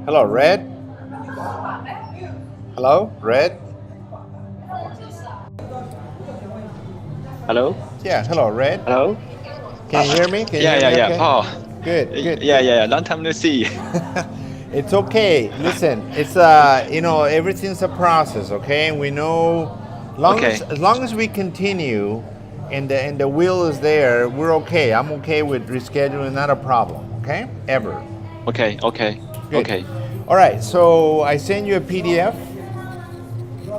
Hello, Red. Hello, Red. Hello? Yeah, hello, Red. Hello? Can you hear me? Can you Yeah, hear yeah, me yeah. okay? Paul. Good, good, Yeah, good. yeah, yeah. Long time no see. It's okay. Listen, it's everything's a process, okay? And we know Okay, as long as we continue and the will is there, we're okay. I'm okay with rescheduling, not a problem, okay? Ever. okay, okay, Good. okay. All right, so I send you a PDF.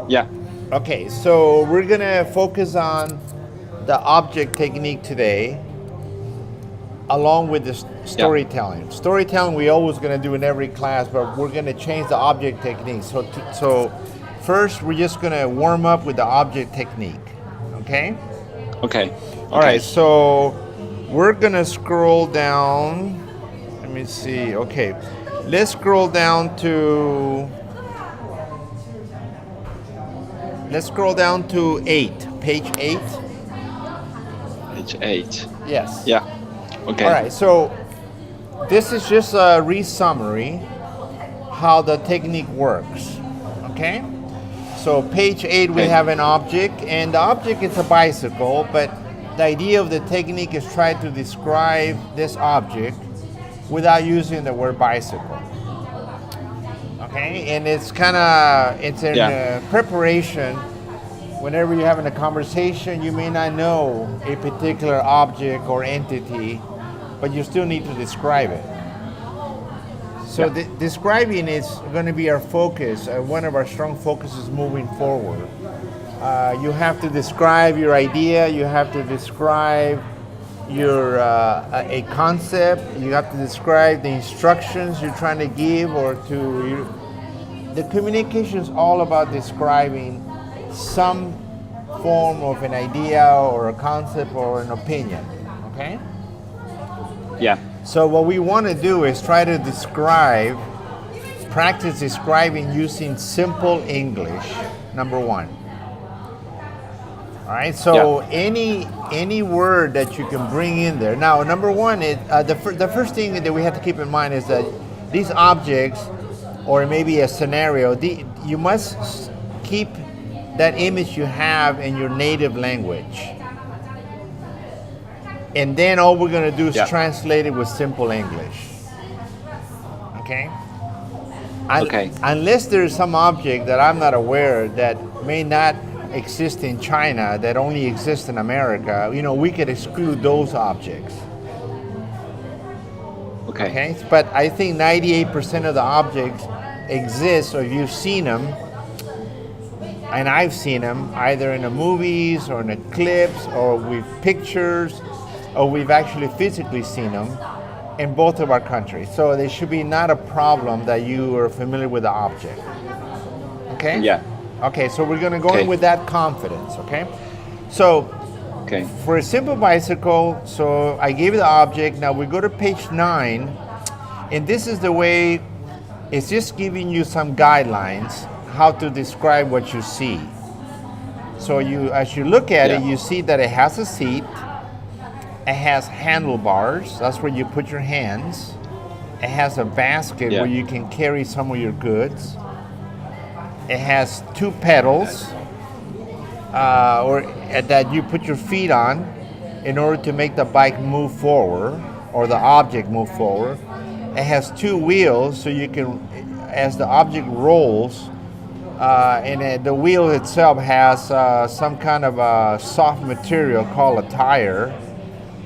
Yeah, Okay, so we're gonna focus on the object technique today, along with the yeah. storytelling. Storytelling we always gonna do in every class, but we're gonna change the object technique. So first we're just gonna warm up with the object technique. Okay. Okay, All right. okay. So we're gonna scroll down. Let me see. Okay, let's scroll down to. Let's scroll down to 8, page 8. Page 8. Yes. Yeah, All okay. right, so this is just a re-summary how the technique works, okay? So page 8 we Okay. have an object, and the object is a bicycle, but the idea of the technique is try to describe this object without using the word bicycle. Okay, and it's in Yeah, preparation. Whenever you're having a conversation, you may not know a particular object or entity, but you still need to describe it. So yeah, describing is going to be our focus, one of our strong focuses moving forward. You have to describe your idea, you have to describe your a concept, you have to describe the instructions you're trying to give the communication is all about describing some form of an idea or a concept or an opinion, okay? yeah. So what we want to do is try to practice describing using simple English, number one. All right, so Yeah, any word that you can bring in there. Now, number one, the first thing that we have to keep in mind is that these objects, or maybe a scenario, you must keep that image you have in your native language. And then all we're going to do is yeah. translate it with simple English. Okay? Okay, Unless there's some object that I'm not aware that may not exist in China, that only exists in America, we could exclude those objects. okay. Okay? But I think 98% of the objects exist, or if you've seen them, and I've seen them either in the movies or in the clips or with pictures, or we've actually physically seen them in both of our countries. So there should be not a problem that you are familiar with the object. Okay? Yeah, Okay, so we're gonna go in okay, with that confidence, okay? So okay. for a simple bicycle, so I gave you the object, now we go to page 9, and this is the way, it's just giving you some guidelines how to describe what you see. So as you look at it, Yeah, you see that it has a seat, it has handlebars, that's where you put your hands. It has a basket yeah, where you can carry some of your goods. It has 2 pedals, that you put your feet on in order to make the bike move forward, or the object move forward. It has 2 wheels, so you can, as the object rolls, the wheel itself has some kind of a soft material called a tire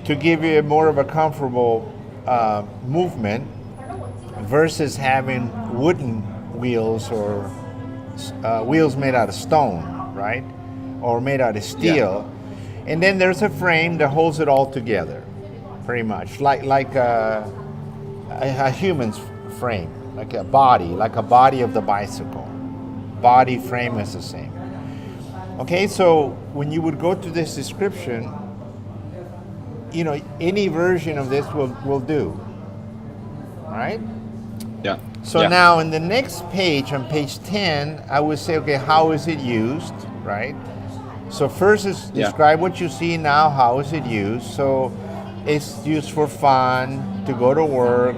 to give you more of a comfortable movement versus having wooden wheels or wheels made out of stone, right? Or made out of yeah, steel. And then there's a frame that holds it all together, pretty much, like a human's frame, like a body of the bicycle. Body frame is the same. Okay, so when you would go to this description, any version of this will do. All right? yeah, So yeah, now in the next page, on page 10, I would say, okay, how is it used, right? So first is yeah, describe what you see now, how is it used? So it's used for fun, to go to work,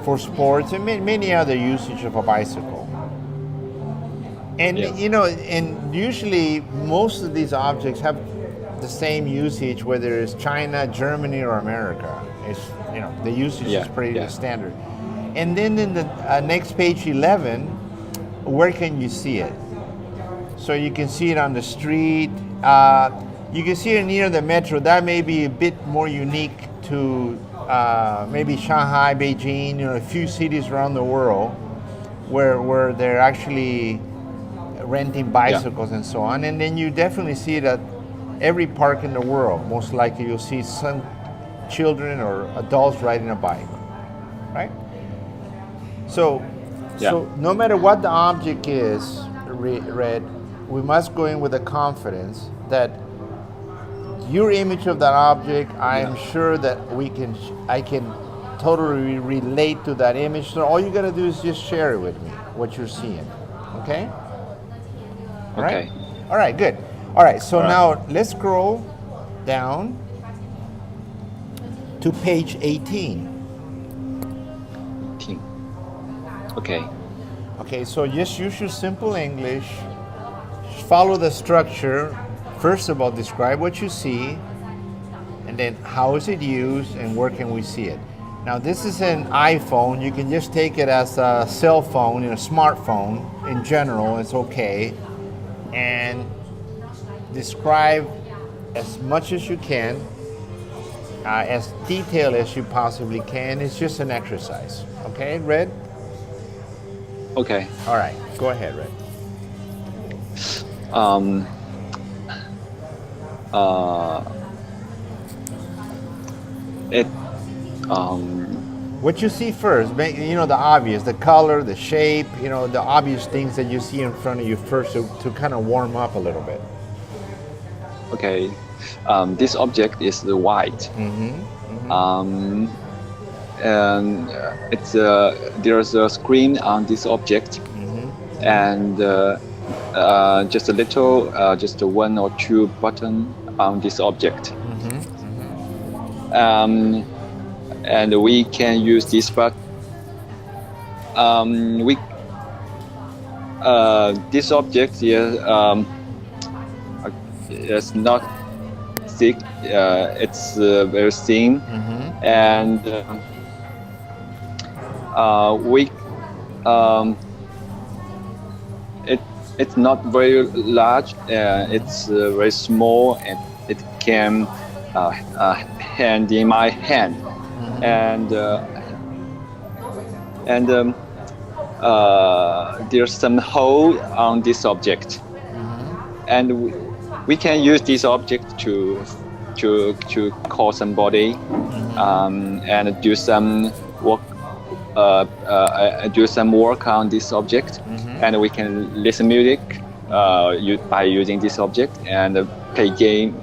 for sports and many other usage of a bicycle. And Yes. and usually most of these objects have the same usage, whether it's China, Germany, or America. It's the usage is pretty standard. And then in the next page 11, where can you see it? So you can see it on the street. You can see it near the metro. That may be a bit more unique to maybe Shanghai, Beijing, a few cities around the world where they're actually renting bicycles and so on. And then you definitely see it at every park in the world. Most likely you'll see some children or adults riding a bike, right? So no matter what the object is, Red, we must go in with the confidence that your image of that object, I am sure that I can totally relate to that image. So all you gotta do is just share it with me, what you're seeing, okay? All right? All right, good. All right, so now let's scroll down to page 18. Okay. Okay, so just use your simple English. Follow the structure. First of all, describe what you see, and then how is it used and where can we see it. Now this is an iPhone. You can just take it as a cell phone, a smartphone in general, it's okay. And describe as much as you can, as detailed as you possibly can. It's just an exercise, okay, Red? Okay. All right, go ahead, Red. What you see first, the obvious, the color, the shape, the obvious things that you see in front of you first to kind of warm up a little bit. Okay. This object is the white. And there's a screen on this object, and just a little, just one or two button on this object. And we can use this, but this object is not thick. It's very thin, and it's not very large. It's very small, and it can hand in my hand, and there's some hole on this object, and we can use this object to call somebody, and do some work. Do some work on this object, and we can listen music by using this object, and play game,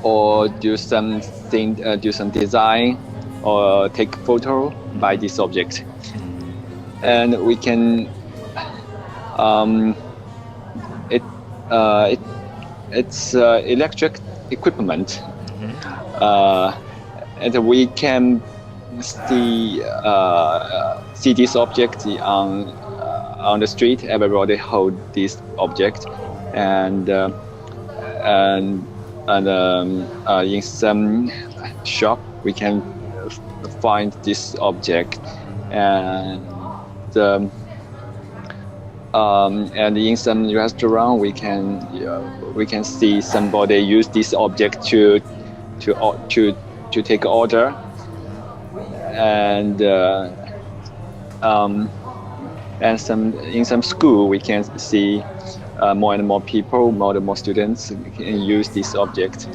or do some design, or take photo by this object, and we can it's electric equipment. And we can see this object on the street. Everybody hold this object, and in some shop we can find this object, and in some restaurant we can see somebody use this object to take order, and in some school we can see more and more people, more and more students can use this object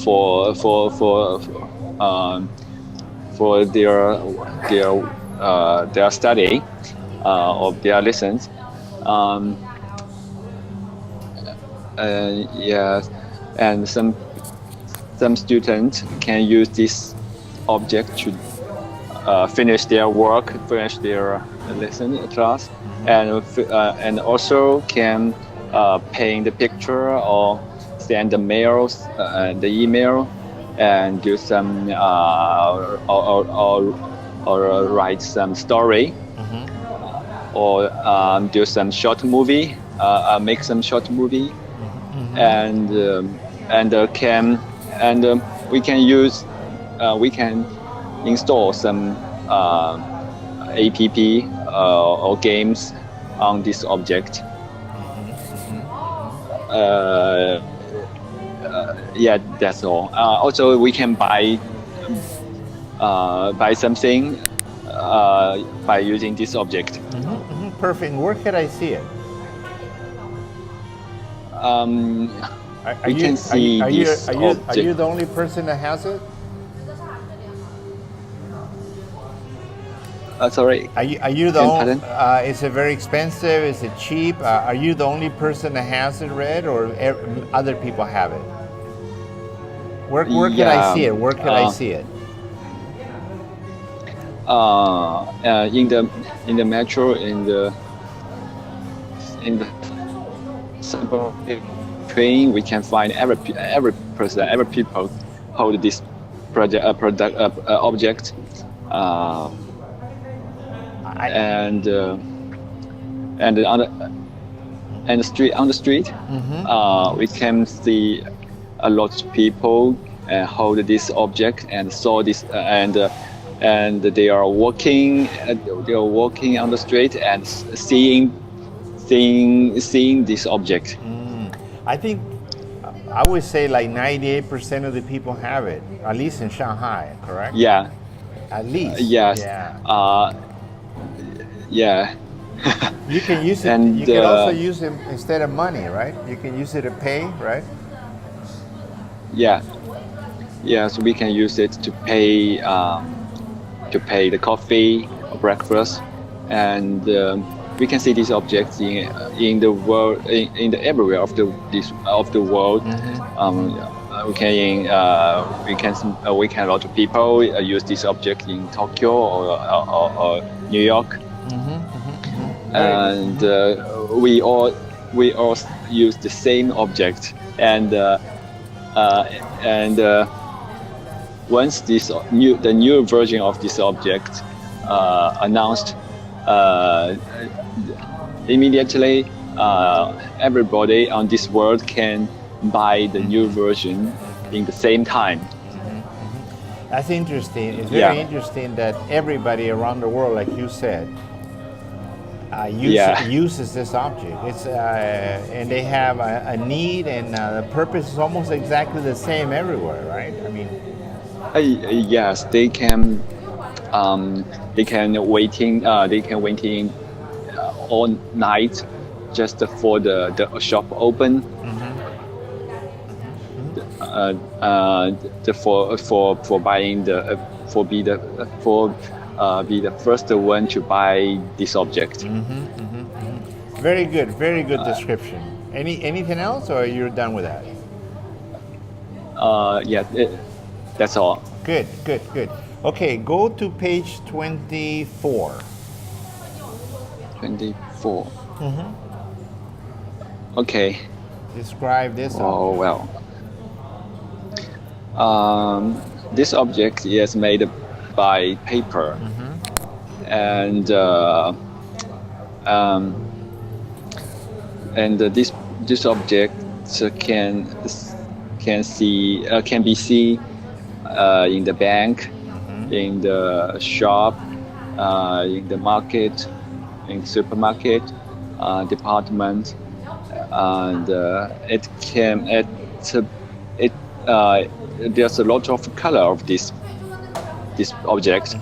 for their study of their lessons. Yes, and some students can use this object to finish their work, finish their lesson class, and also can paint the picture or send the mails, the email and do some or write some story, or do some short movie, make some short movie, and we can use we can install some app or games on this object. Yeah, that's all. Also, we can buy something by using this object. Perfect. Where can I see it? We can see this object. Are you the only person that has it? Sorry. Are you the only? Pardon? Is it very expensive? Is it cheap? Are you the only person that has it, Red, or other people have it? Where can I see it? Where can I see it? In the metro, in the subway train, we can find every people hold this object. On the street, we can see a lot of people hold this object and saw this and they are walking on the street and seeing this object. I think I would say like 98% of the people have it, at least in Shanghai, correct? Yeah. At least. Yes. Yeah. Yeah. You can use it. And, you can also use it instead of money, right? You can use it to pay, right? Yeah. Yes, we can use it to pay the coffee or breakfast, and we can see these objects in the world, in the everywhere of the world. We can a lot of people use this object in Tokyo or New York. And we all use the same object, and once the new version of this object announced, immediately everybody on this world can buy the new version in the same time. That's interesting. It's very interesting that everybody around the world, like you said, uses this object. It's and they have a need, and the purpose is almost exactly the same everywhere, right? I mean, yes, they can waiting all night just for the shop open. For buying be the first one to buy this object. Very good description. Anything else, or you're done with that? Yeah, that's all. Good. Okay, go to page 24. 24. Okay. Describe this. Oh well. This object is made by paper, and this object can be seen in the bank, in the shop, in the market, in supermarket, department, and there's a lot of color of this object.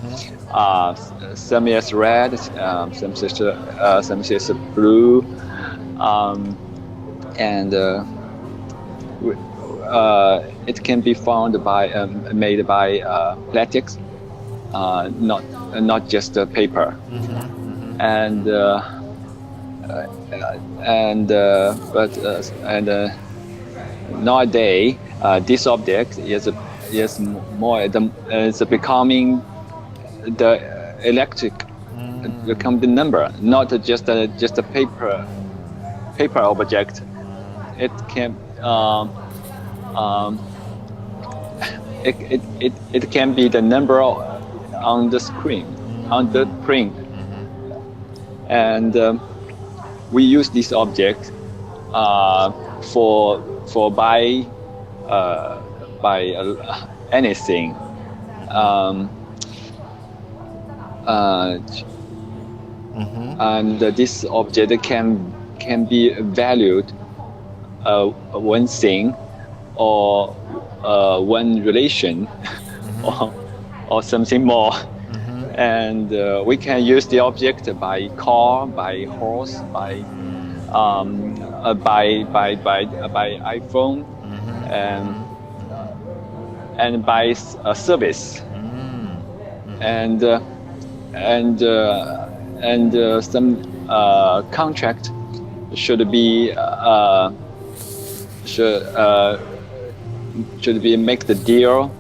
Some is red, some is blue, and it can be found made by plastics, not just paper. Nowadays this object is becoming the electric, become the number, not just a paper object. It can it can be the number on the screen, on the print, and we use this object for buy anything. And this object can be valued one thing or one relation or something more. And we can use the object by car, by horse, by iPhone, and by a service, and some contract should be make the deal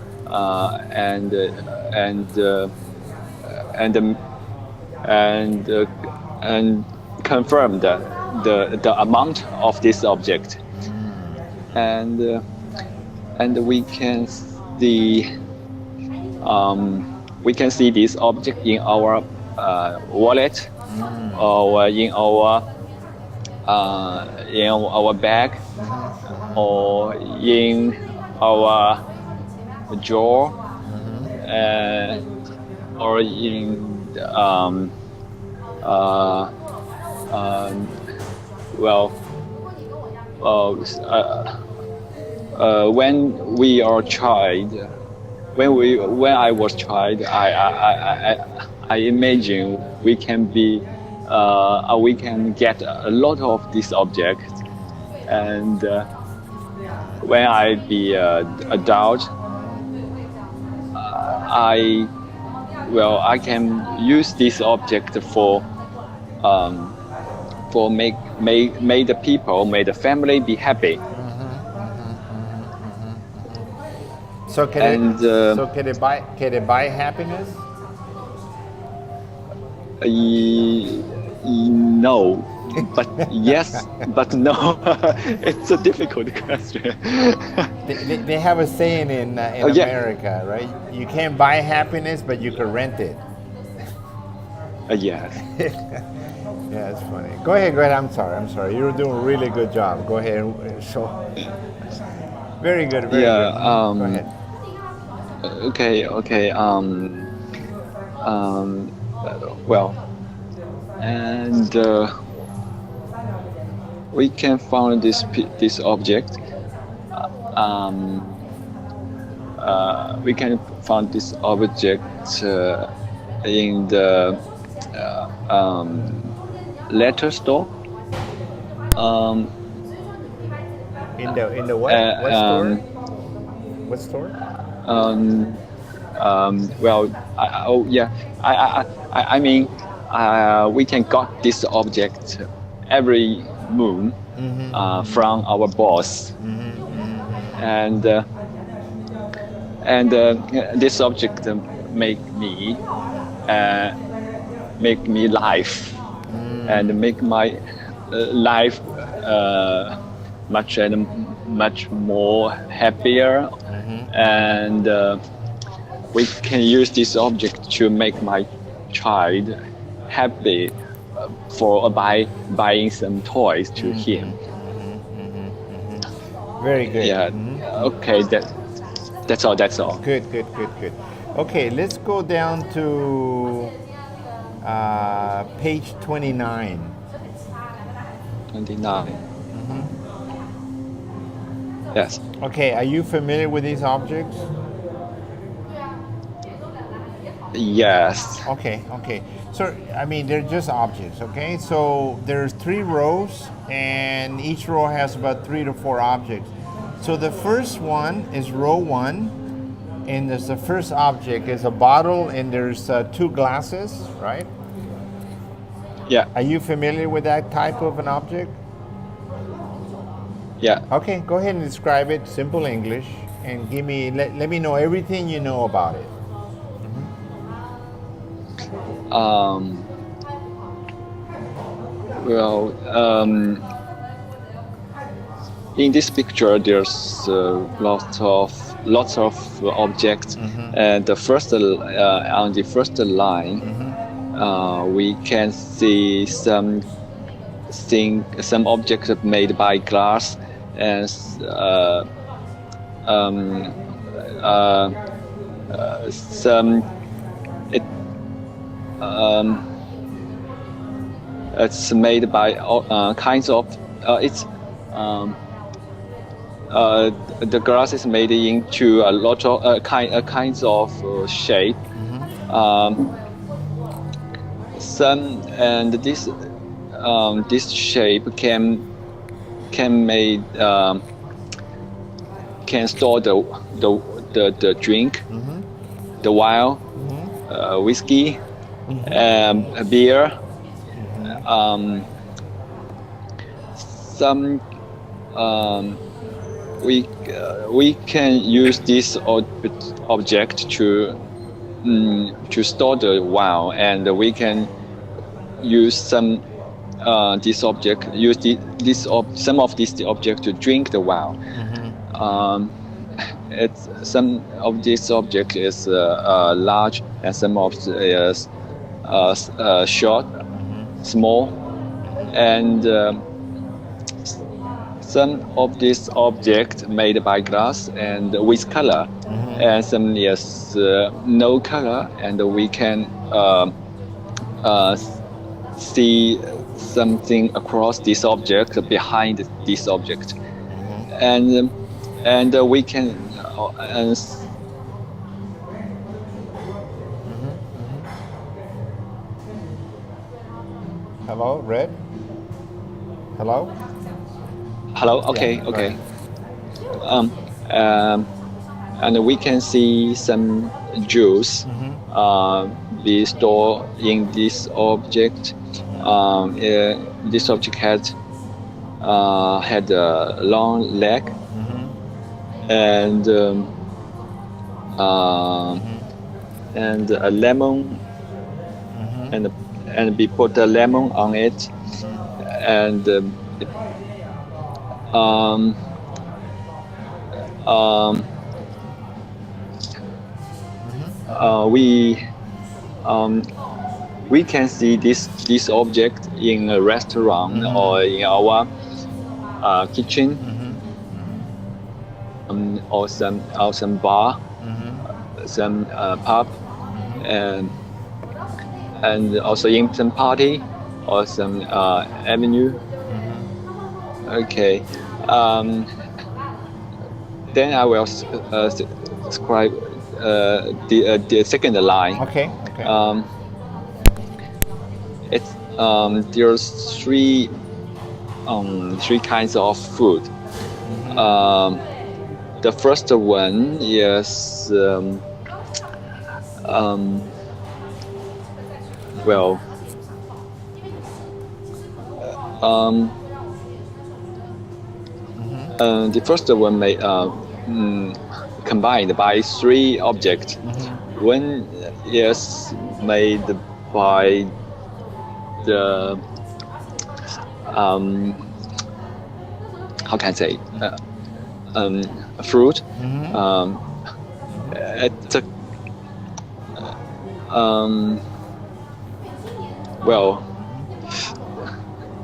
and confirm the amount of this object, and we can see this object in our wallet or in our bag or in our drawer, or in when I was child, I imagine we can get a lot of these objects, and when I be adult, I can use this object for make the people, make the family be happy. So can it buy happiness? No, but yes, but no. It's a difficult question. They have a saying in America, right? You can't buy happiness, but you can rent it. Yes. Yeah, it's funny. Go ahead. I'm sorry. You're doing a really good job. Go ahead. Very good. Very good. Go ahead. Okay. And we can find this object. We can find this object in the letter store. In the what? What store? What store? I mean, we can got this object every moon from our boss, and this object make me life, and make my life much more happier, and we can use this object to make my child happy for buying some toys to him. Very good. Yeah. Okay. That's all. Good. Okay, let's go down to page 29. 29. Yes. Okay, are you familiar with these objects? Yes. Okay. So, I mean, they're just objects, okay? So there's 3 rows, and each row has about 3 to 4 objects. So the first one is row 1, and there's the first object is a bottle, and there's 2 glasses, right? Yeah. Are you familiar with that type of an object? Yeah. Okay, go ahead and describe it, simple English, and let me know everything you know about it. In this picture, there's lots of lots of objects. And the first on the first line, we can see some objects made by glass and some it's made by kinds of the glass is made into a lot of kinds of shape. Some and this shape can store the drink, the wine, whiskey, beer. Some we can use this object to store the wine, and we can use some some of this object to drink the wine. Some of this object is large, and some of it is short, small, and some of this object made by glass and with color, and some is no color, and we can see something across this object, behind this object, and we can Hello, Red? Hello? Hello. Okay. Yeah, Okay. And we can see some juice be stored in this object. This object had a long leg, and a lemon, and we put a lemon on it, and we can see this object in a restaurant or in our kitchen, or some bar, some pub, and also in some party or some avenue. Okay. Then I will describe the second line. Okay. It's there's three kinds of food. The first one is the first one may combined by three objects. One is made by the how can I say fruit. It's a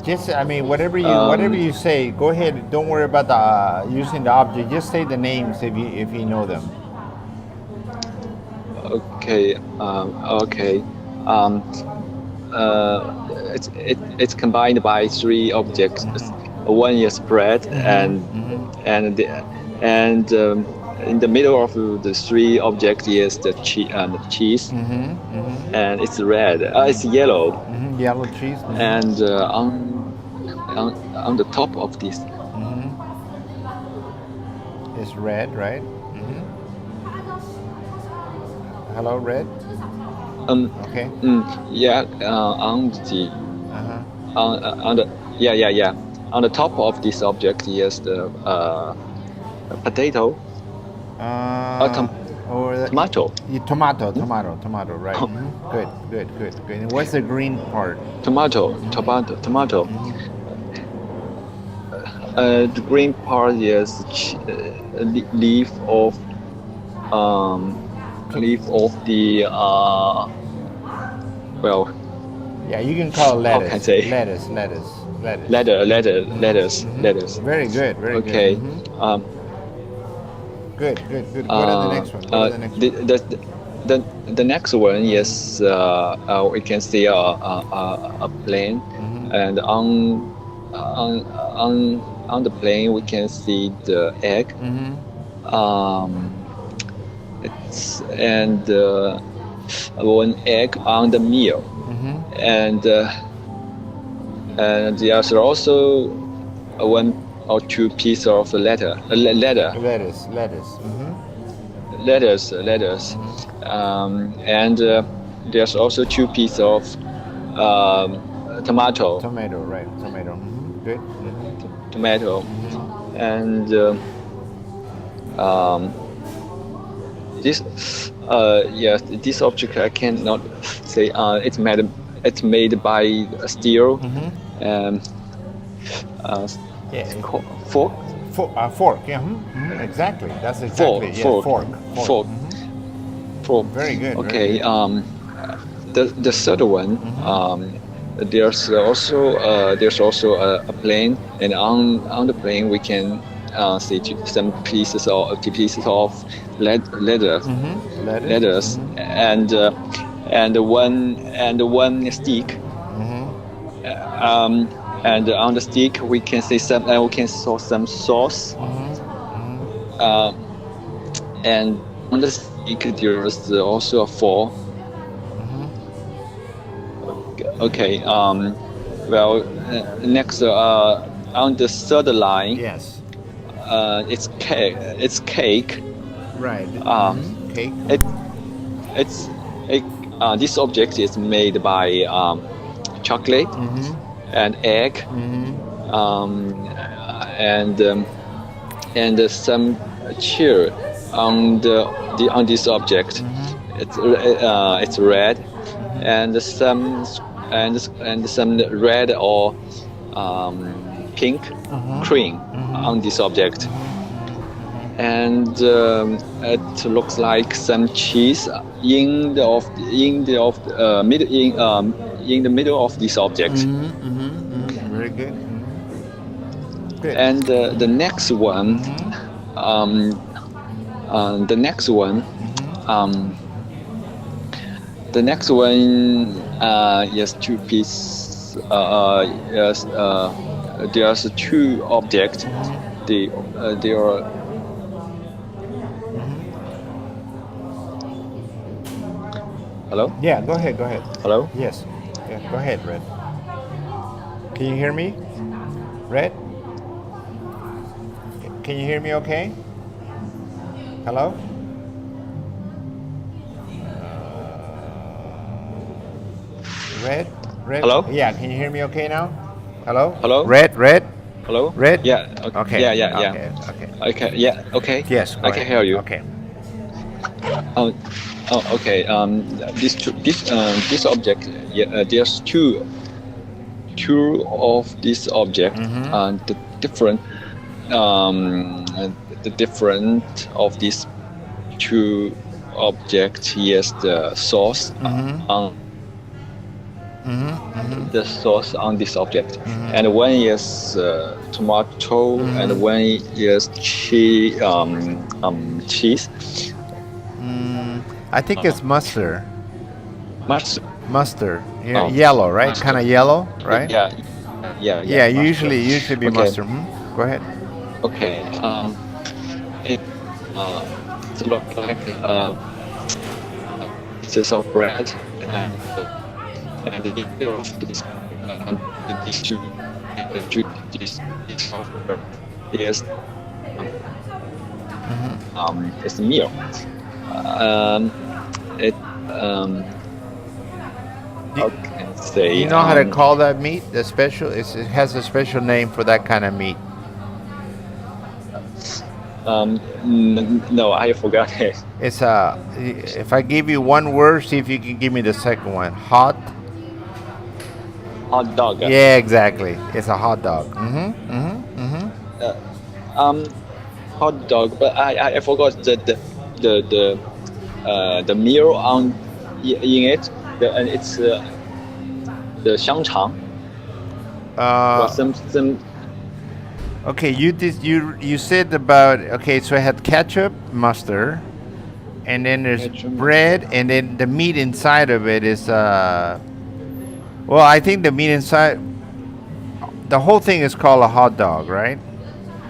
Just, whatever you say, go ahead. Don't worry about the using the object. Just say the names if you know them. Okay. It's combined by three objects. One is bread, and in the middle of the three objects is the cheese, and it's red. It's yellow. Yellow cheese. And on the top of this is red, right? Hello, Red. Okay. Yeah. On the on the top of this object is the potato. Tomato. Tomato, right? Good. And what's the green part? Tomato. The green part is leaf of leaf of the well, Yeah, you can call it how lettuce. can I say? Lettuce. Lettuce. Very good. Very Okay. good. Good. What are the next one? The next one is we can see a plane, and on the plane we can see the egg. It's and one egg on the meal, and there's also one or two pieces of lettuce. And there's also two pieces of tomato. Tomato, right? Tomato. Good. Tomato, and this yes, this object I cannot say. It's made by steel. Fork. Fork. Yeah. Exactly. That's exactly. Fork. Fork. Very good. Okay. Very good. The third one. There's also a plane, and on the plane we can see some pieces of leather, and one stick. And on the stick we can see some sauce. And on the stick there is also a fork. Okay. Well, next on the third line. Yes. It's cake. It's cake. Right. Cake. This object is made by chocolate and egg, and some cheer on this object. It's red, and some red or pink cream on this object, and it looks like some cheese in the middle of this object. Very good. Good. And the next one, yes, two pieces. Yes, there's two objects. They are. Hello? Yeah, go ahead. Hello? Yes. Yeah, go ahead, Red. Can you hear me? Red? Can you hear me okay? Hello? Red? Hello? Yeah, can you hear me okay now? Hello? Hello? Red? Hello? Red? Yeah. Okay. Yeah. Okay. Yeah. Okay. Yes, go I can ahead. hear you. Okay. Okay. This object. Yeah. There's two of this object. The different of these two objects is the sauce on the sauce on this object, and one is tomato, and one is cheese. I think it's mustard. Mustard. Yeah, Oh. Yellow, right? Mustard. Kind of yellow, right? Yeah. Yeah, usually be Okay. mustard. Go ahead. Okay. It looks like pieces of bread, and the middle of this these two pieces of bread is it's meal. How can I say? You know how to call that meat? The special. It has a special name for that kind of meat. No, I forgot it. It's if I give you one word, see if you can give me the second one. Hot. Hot dog. Yeah, exactly. It's a hot dog. Hot dog, but I forgot the the meal on in it. And it's the 香肠. Or some. Okay, you said about, okay, so it had ketchup, mustard, and then there's Ketchup, bread, and then the meat inside of it is well, I think the meat inside, the whole thing is called a hot dog, right?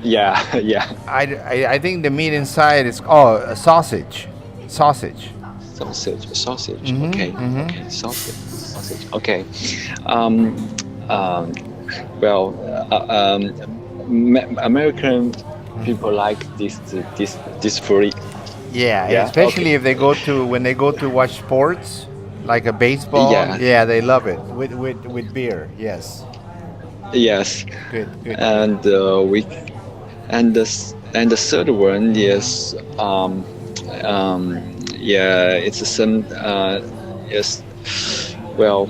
Yeah, yeah. I think the meat inside is a sausage. Sausage. Mhm, Okay, mhm. okay. Sausage. Okay. Well, American people like this food. Yeah, Yeah. especially Okay. if they when they go to watch sports, like a baseball. Yeah. Yeah, they love it with beer. Yes, Yes. good. And the third one is yeah, it's some yes, well,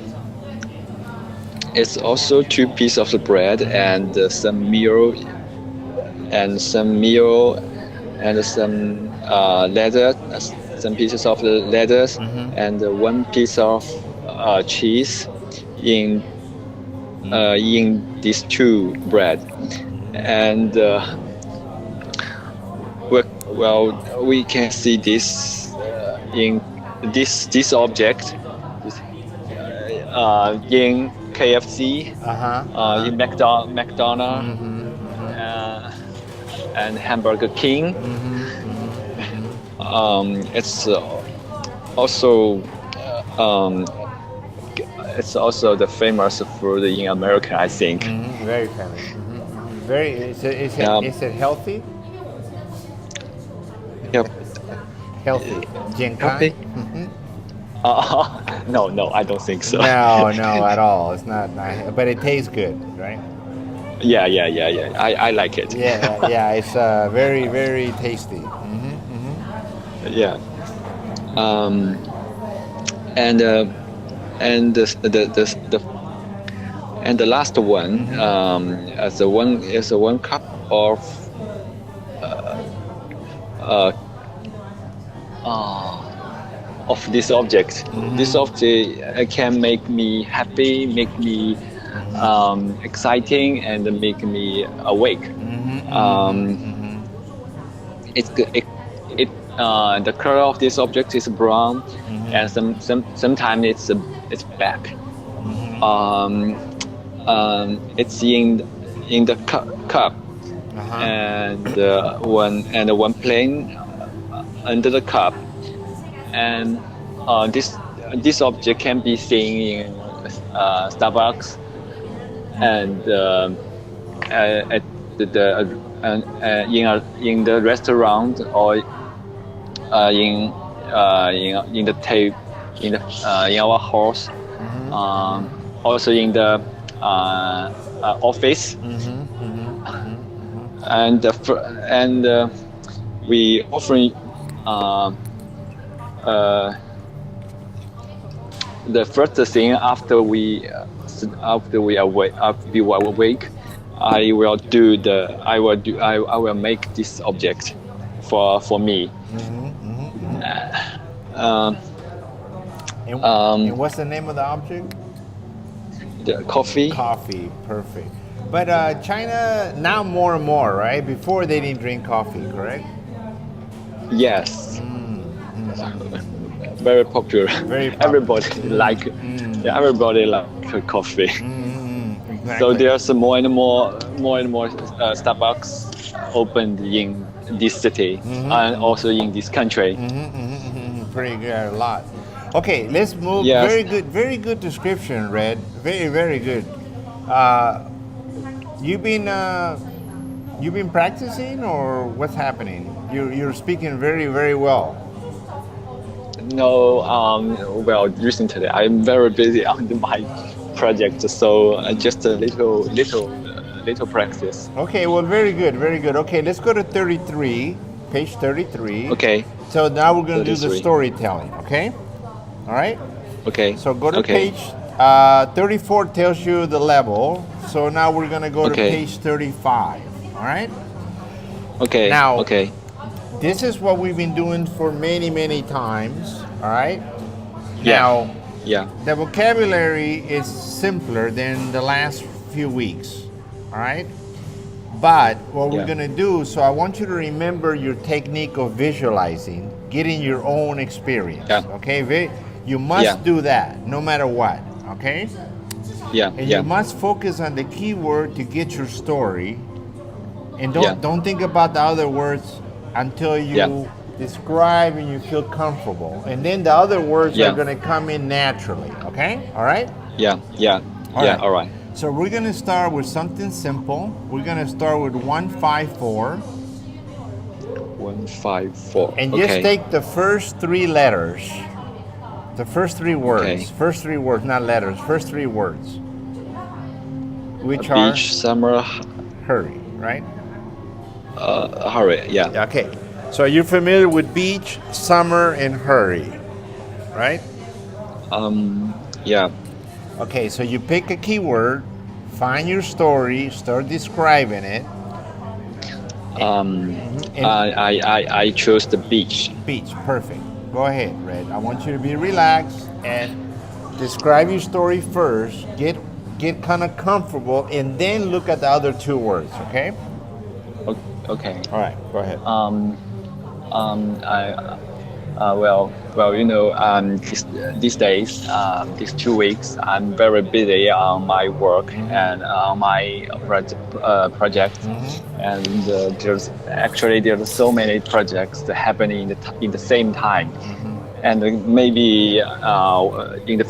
it's also 2 pieces of the bread and some meal and some leather, some pieces of the leathers, and 1 piece of cheese in these 2 bread. And well, we can see this in this object in KFC, in McDonald's, and Hamburger King. It's also the famous food in America, I think. Very famous. Very. Is it healthy? Yep. Healthy. 健康? Healthy? No, I don't think so. No, at all. It's not nice, but it tastes good, right? Yeah. I like it. Yeah. It's very, very tasty. Yeah. And the last one is 1 cup of this object. This object can make me happy, make me exciting, and make me awake. The color of this object is brown, and sometimes it's black. It's in the cup, and one plane under the cup, and this object can be seen in Starbucks and at in the restaurant, or in our house, also in the office, and we often the first thing after we were awake, I will make this object for me. And what's the name of the object? The coffee. Coffee, perfect. But China now more and more, right? Before they didn't drink coffee, correct? Yes. Very popular. Very popular. Everybody like coffee. Exactly. So there's more and more Starbucks opened in this city and also in this country. Pretty good, a lot. Okay, let's move. Yes. Very good description, Red. Very, very good. You've been practicing, or what's happening? You're speaking very, very well. No, well, recently I'm very busy on my project, so just a little practice. Okay, well, very good, very good. Okay, let's go to 33, page 33. Okay. So now we're going to do the 33. storytelling, okay? All right? Okay. So go to Okay. page 34 tells you the level. So now we're going to go to Okay. page 35, all right? Okay. Now- Okay. this is what we've been doing for many, many times. All right. Yeah. Now, Yeah. the vocabulary is simpler than the last few weeks. All right. But what we're Yeah. going to do, so I want you to remember your technique of visualizing, getting your own experience. Yeah. Okay. You must Yeah. do that no matter what. Okay. Yeah. And Yeah. you must focus on the keyword to get your story. And Yeah. don't think about the other words until you Yeah. describe and you feel comfortable. And then the other words Yeah. are going to come in naturally. Okay? All right? Yeah. Yeah. All Yeah. right. All right. So we're going to start with something simple. We're going to start with 154. 154. And okay. just take the first three letters. The first three words. Okay. First three words, not letters. First three words. Which are Beach, summer, hurry, right? hurry. Yeah. Okay. So you're familiar with beach, summer, and hurry, right? Yeah. Okay, so you pick a keyword, find your story, start describing it. And I chose the beach. beach, perfect. Go ahead, Red. I want you to be relaxed and describe your story first. Get kind of comfortable, and then look at the other two words. Okay. Okay. All right. Go ahead. Well, you know, these days, these 2 weeks, I'm very busy on my work and on my project, and there's so many projects happening in the same time, and maybe in the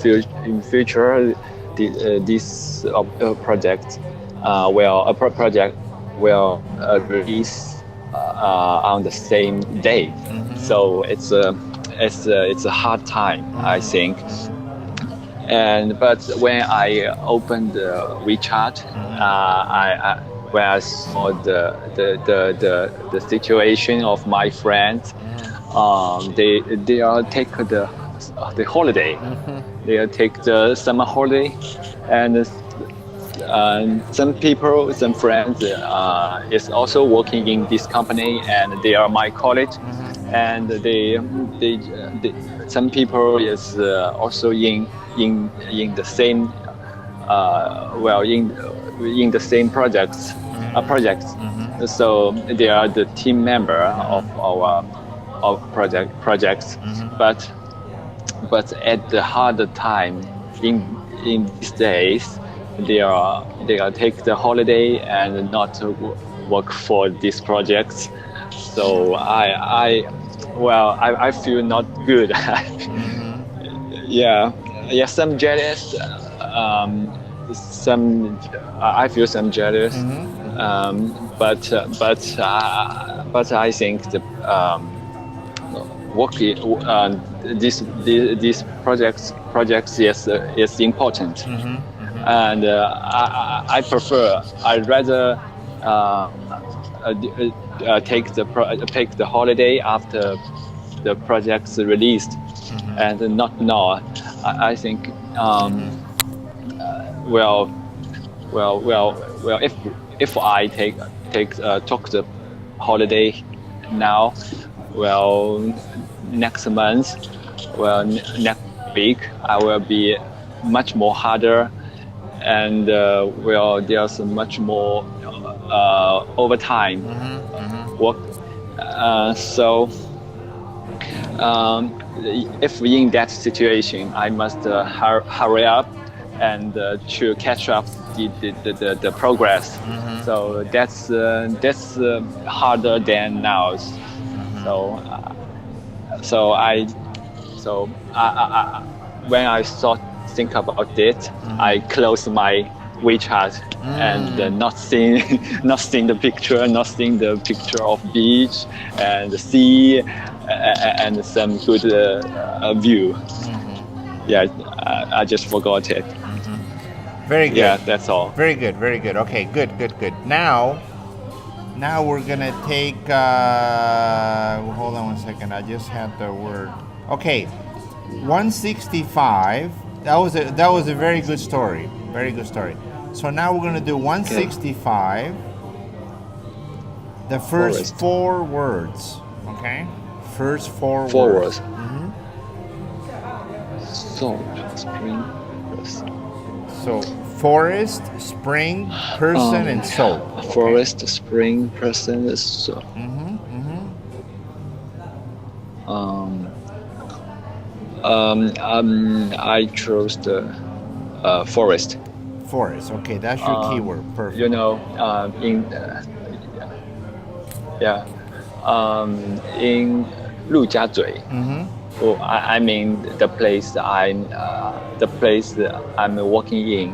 future, this project will release on the same day. So it's a hard time, I think. But when I opened WeChat, when I saw the situation of my friends, they are take the holiday. They take the summer holiday, and some friends is also working in this company, and they are my colleagues, and some people is also in the same in the same projects. So they are the team member of our projects, but at the harder time in these days, they are take the holiday and not work for these projects. So I feel not good. Yeah, some jealous. I feel some jealous. But I think the these projects is important. And I'd rather take the holiday after the project's released, and not now. I think if I took the holiday now, next month, next week, I will be much more harder, and there's much more overtime work. So if in that situation, I must hurry up and to catch up the progress. So that's harder than now. So when I think about it, I close my WeChat and not seeing the picture of beach and the sea and some good view. Yeah, I just forgot it. Very good. Yeah, that's all. Very good. Very good. Okay, good. Now we're gonna take. Hold on 1 second. I just had the word. Okay, 165. That was a very good story. Very good story. So now we're gonna do 165. The first 4 words. Okay. First 4 4 words. words. Soap, spring, person. So forest, spring, person, and soap. Okay. Forest, spring, person, soap. I chose the forest. Forest. Okay, that's your keyword. Perfect. You know, in 陆家嘴. Oh, I mean the place I'm working in.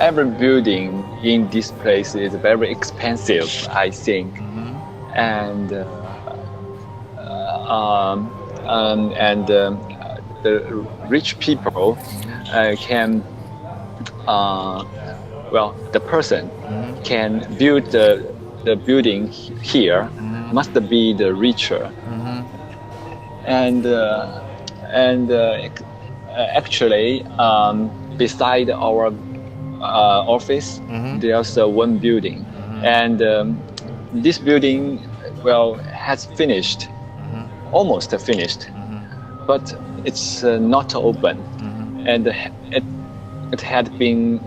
Every building in this place is very expensive, I think, and the rich people can. The person can build the building here must be the richer, and actually beside our office there's one building, and this building has finished, almost finished, but it's not open, and it had been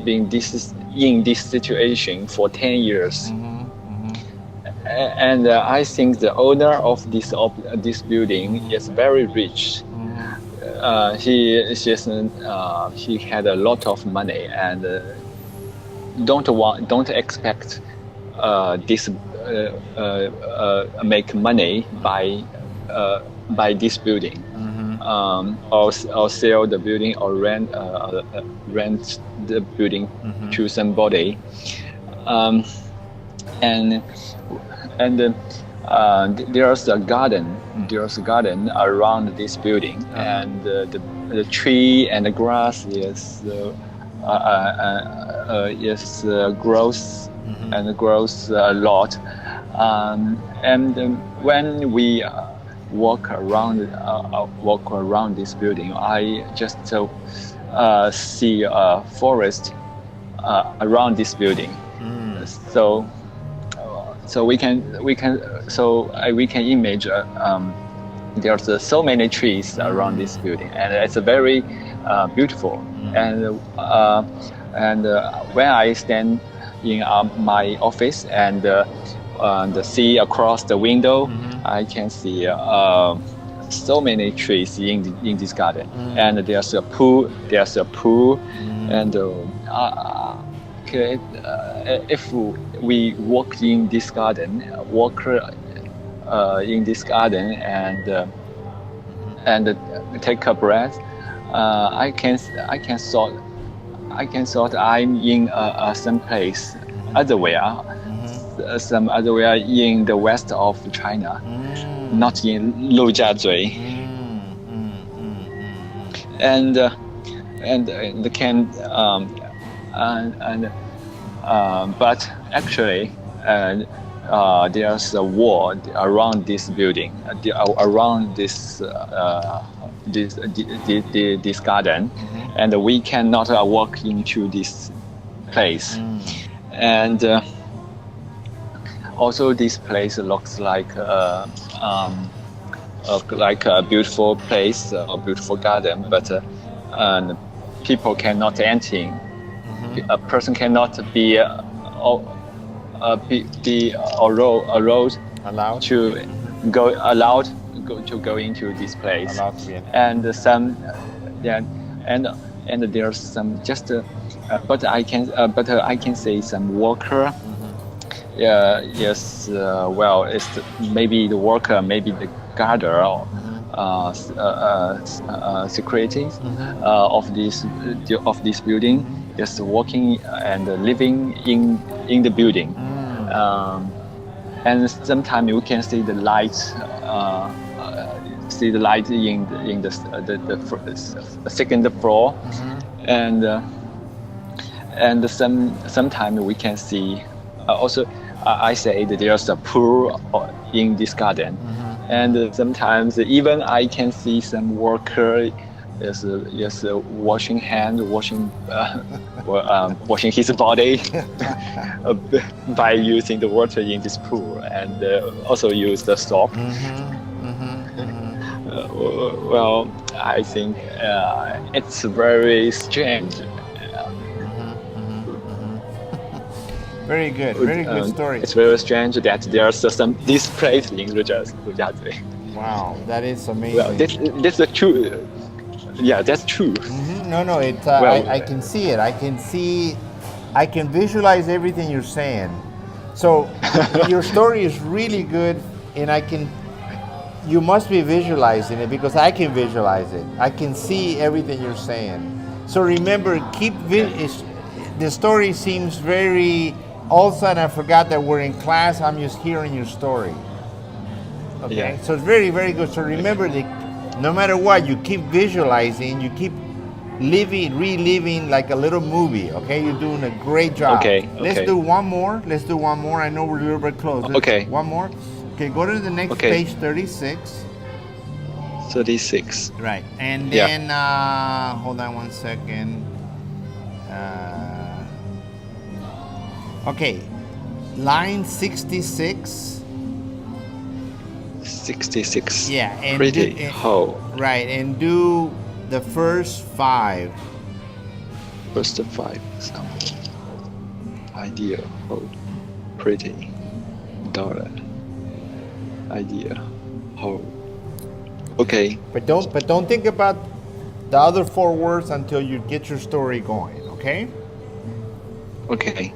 in this situation for 10 years. And I think the owner of this building is very rich. He had a lot of money, and don't expect this make money by this building. Or sell the building, or rent the building to somebody, and there's a garden. There's a garden around this building, and the tree and the grass grows a lot, and when we walk around this building, I just see a forest around this building. So we can imagine there's so many trees around this building, and it's very beautiful. And when I stand in my office and see across the window, I can see so many trees in this garden, and there's a pool. And if we walk in this garden, and take a breath, I can thought I'm in some place some other way in the west of China, not in Lujiazui. But actually, there's a wall around this building, around this garden, and we cannot walk into this place. And also, this place looks like a beautiful place, a beautiful garden, but people cannot enter. A person cannot be allowed to go into this place. And and there's some just but I can say some worker. Yes. It's maybe the worker, maybe the guarder, security of this building, just working and living in the building. And sometimes you can see the lights. See the light in the second floor, and sometimes we can see also. I say that there's a pool in this garden, and sometimes even I can see some worker is washing hand, washing his body by using the water in this pool, and also use the soap. Well, I think it's very strange. Very good story. It's very strange that there's some displaced in Rezar. Wow, that is amazing. Well, that's the true. Yeah, that's true. No, it's Well, I can see it. I can visualize everything you're saying. So your story is really good, and you must be visualizing it because I can visualize it. I can see everything you're saying. So remember, the story seems very. All of a sudden, I forgot that we're in class. I'm just hearing your story. Okay, Yeah. so it's very, very good. So remember that no matter what, you keep visualizing, you keep reliving like a little movie. Okay, you're doing a great job. Okay. Let's do one more. I know we're a little bit close. Okay. One more. Okay, go to the next page, 36. 36. Right, and then hold on one second. Okay, line 66. 66. Yeah, and Pretty whole. Right, and do the first 5. First 5. So, idea, whole, pretty, dollar, idea, whole. Okay. But don't think about the other 4 words until you get your story going. Okay. Okay.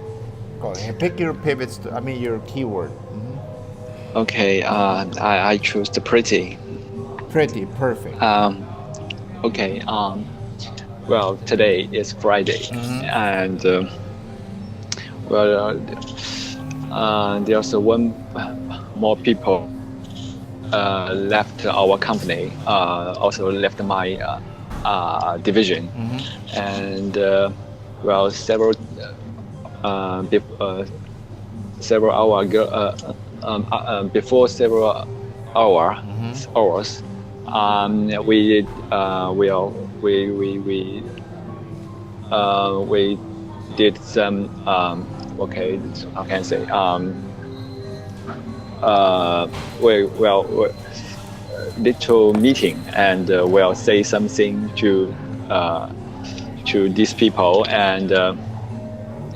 Go ahead. Pick your pivots. Your keyword. Okay. I choose the pretty. Pretty. Perfect. Okay. Well, today is Friday, and there's one more people left our company. Also left my division, and several hours ago, before several hours, we did some how can I say little meeting, and we'll say something to these people, and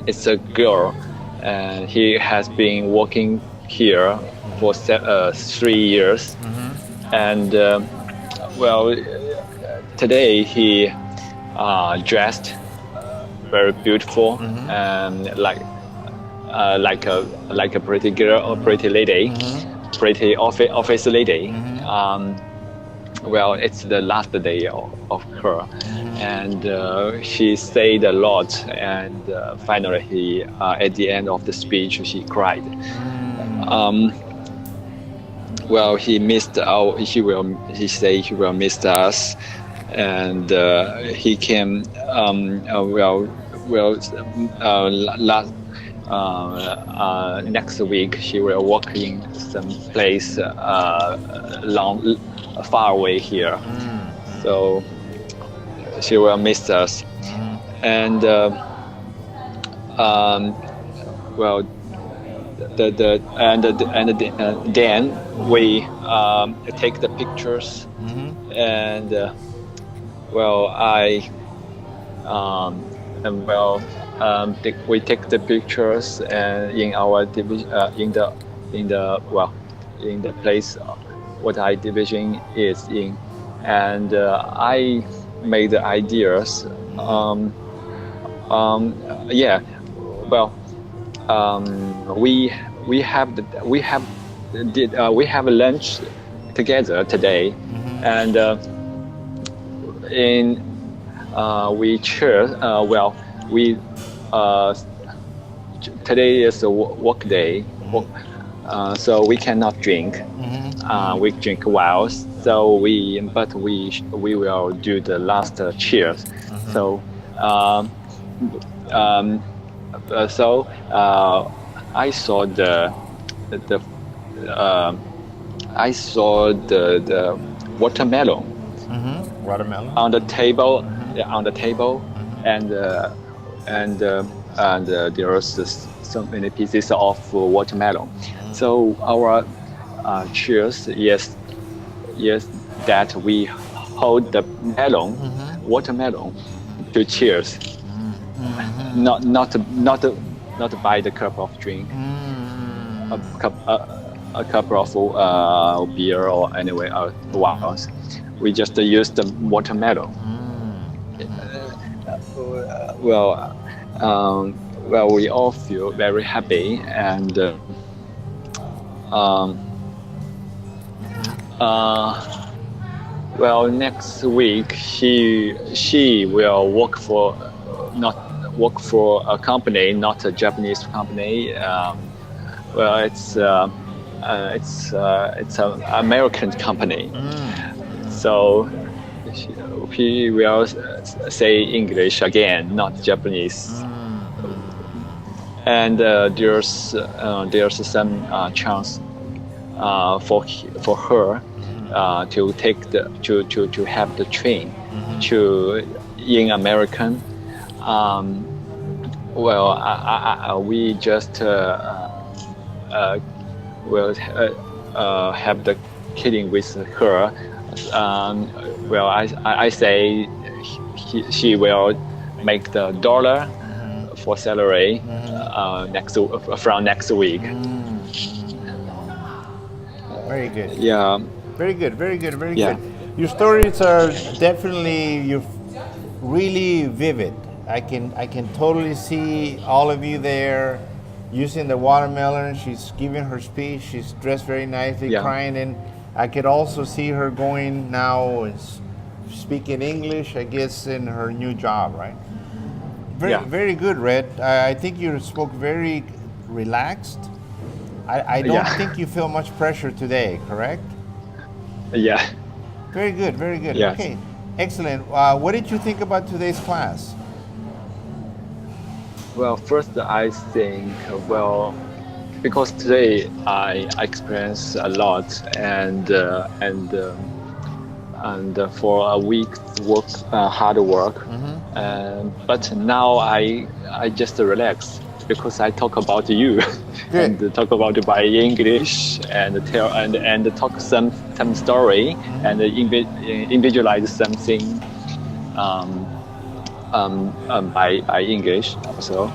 it's a girl, and he has been working here for 3 years, and today he dressed very beautiful, and like a pretty girl or pretty lady, pretty office lady. It's the last day of her, and she said a lot, and finally he at the end of the speech she cried. He missed our. He said he will miss us, and he came. Next week he will work in some place far away here, so she will miss us. And then we take the pictures, and we take the pictures and in our division, in the place what our division is in, and I made the ideas. We have lunch together today, and today is a work day, so we cannot drink. We drink while, so we will do the last cheers. So I saw the watermelon, Watermelon. on the table, on the table, and there was so many pieces of watermelon. So our cheers, yes, that we hold the melon, watermelon, to cheers, not buy the cup of drink, a cup of beer or anyway wines. We just use the watermelon. Well, we all feel very happy, and well, next week she will work for a company, not a Japanese company. Well, it's an American company. So he will say English again, not Japanese. And there's some chance for her to take to have the train to in American. Well, we just will have the kidding with her. Well, I say she will make the dollar for salary from next week. Very good. Yeah. Very good. Good. Your stories are definitely really vivid. I can totally see all of you there using the watermelon. She's giving her speech. She's dressed very nicely, crying, and I could also see her going now and speaking English, I guess, in her new job, right? Very good, Red. I think you spoke very relaxed. I don't think you feel much pressure today, correct? Yeah. Very good. Yes. Okay, excellent. What did you think about today's class? Well, first I think, because today I experienced a lot, and for a week's work, hard work, but now I just relax because I talk about you and talk about my English and tell and talk some story and individualize something by English also,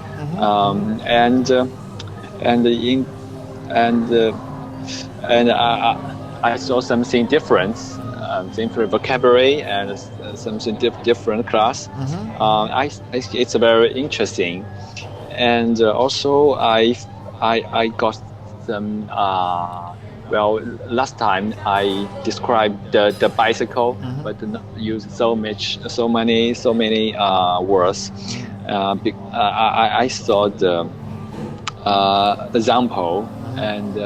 I saw something different, different vocabulary and something different class. It's very interesting, and also I got some. Last time I described the bicycle, but not use so many words. I saw the example, and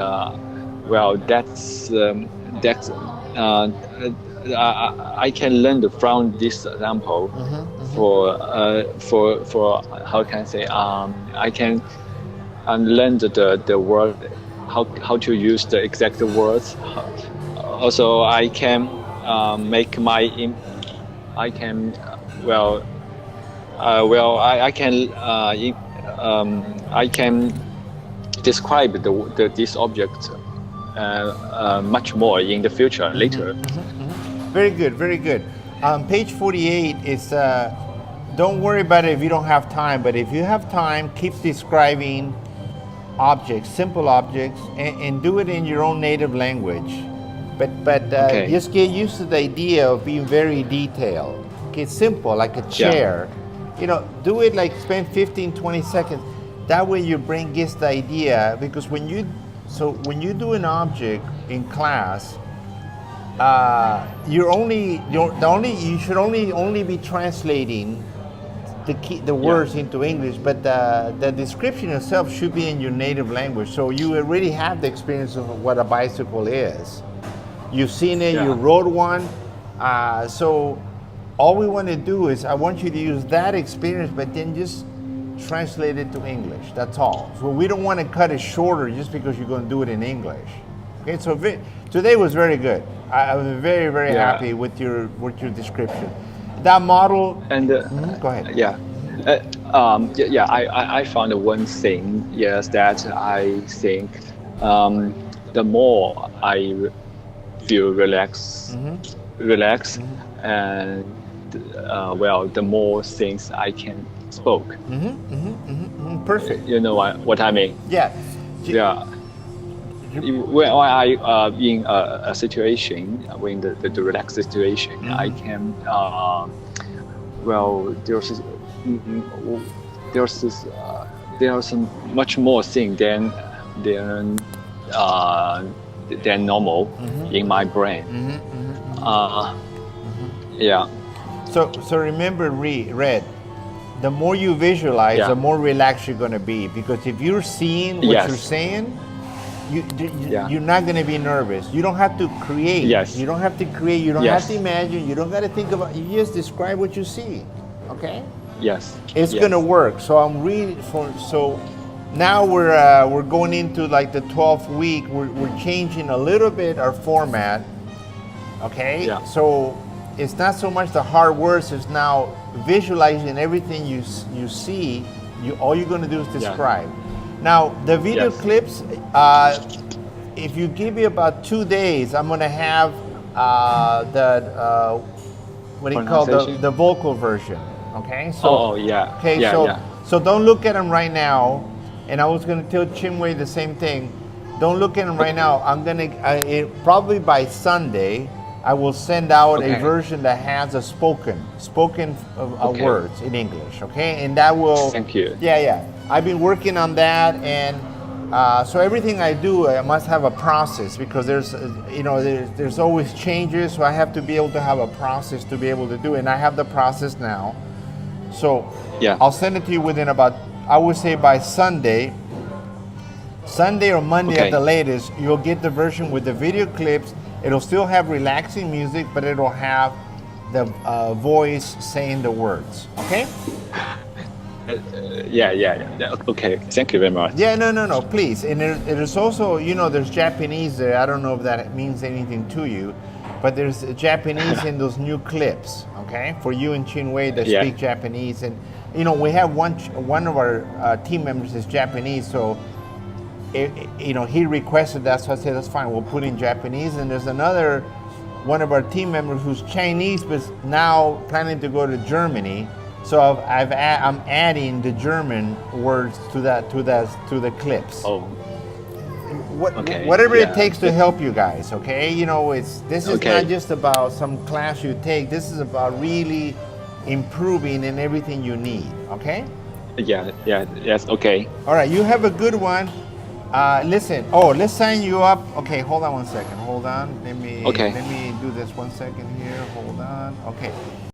I can learn from this example for how can I say I can learn the word. How to use the exact words. Also, I can make my. I can I can describe this object much more in the future later. Very good. Page 48 is. Don't worry about it if you don't have time, but if you have time, keep describing objects, simple objects, and do it in your own native language. But just get used to the idea of being very detailed. Okay, simple, like a chair. Do it like spend 15-20 seconds. That way your brain gets the idea, because when you do an object in class, you should only be translating the words into English, but the description itself should be in your native language. So you already have the experience of what a bicycle is. You've seen it, you rode one. So all we want to do is I want you to use that experience, but then just translate it to English. That's all. So we don't want to cut it shorter just because you're going to do it in English. Okay, so today was very good. I was very, very Yeah. happy with your description. That model. And Go ahead. yeah. I found one thing, yes, that I think the more I feel relaxed, and well, the more things I can spoke. Perfect. You know what I mean? Yeah. Yeah. When I in a situation, when the relaxed situation, I can well, there's much more thing than normal in my brain. Yeah. So remember, Red. The more you visualize, Yeah. the more relaxed you're going to be. Because if you're seeing what Yes. you're saying, Yeah. you're not going to be nervous. You don't have to create. Yes. You don't have to create. You don't Yes. have to imagine. You don't got to think about. You just describe what you see. Okay. Yes. It's Yes. gonna work. So I'm reading for. So now we're going into like the 12th week. We're changing a little bit our format. Okay. Yeah. So it's not so much the hard words. It's now visualizing everything you see. All you're gonna do is describe. Now the video Yes. clips. If you give me about 2 days, I'm gonna have what do you call Pronunciation? the vocal version? Okay. So. Oh yeah. Okay, Yeah, so yeah. so don't look at them right now. And I was going to tell Chinwei the same thing. Don't look at them right now. I'm going to probably by Sunday I will send out a Okay. version that has a spoken Okay. words in English. Okay, and that will. Thank you. Yeah. I've been working on that, and so everything I do, I must have a process because there's always changes. So I have to be able to have a process to be able to do it, and I have the process now. So Yeah. I'll send it to you within about, I would say by Sunday or Monday Okay. at the latest, you'll get the version with the video clips. It'll still have relaxing music, but it'll have the voice saying the words. Okay? Yeah. Okay. Thank you very much. Yeah, no, please. And there's also, there's Japanese there. I don't know if that means anything to you, but there's Japanese in those new clips, okay? For you and Chinwei that Yeah. speak Japanese. And, we have one of our team members is Japanese, so, he requested that, so I said, that's fine, we'll put in Japanese. And there's another one of our team members who's Chinese, but now planning to go to Germany. So I'm adding the German words to the clips. Oh. Okay, Whatever it yeah. takes to help you guys, okay? This is Okay. not just about some class you take. This is about really improving in everything you need, okay? Yeah. Yes. Okay. All right, you have a good one. Listen, let's sign you up. Okay, hold on one second. Hold on. Let me Okay. do this 1 second here. Hold on. Okay.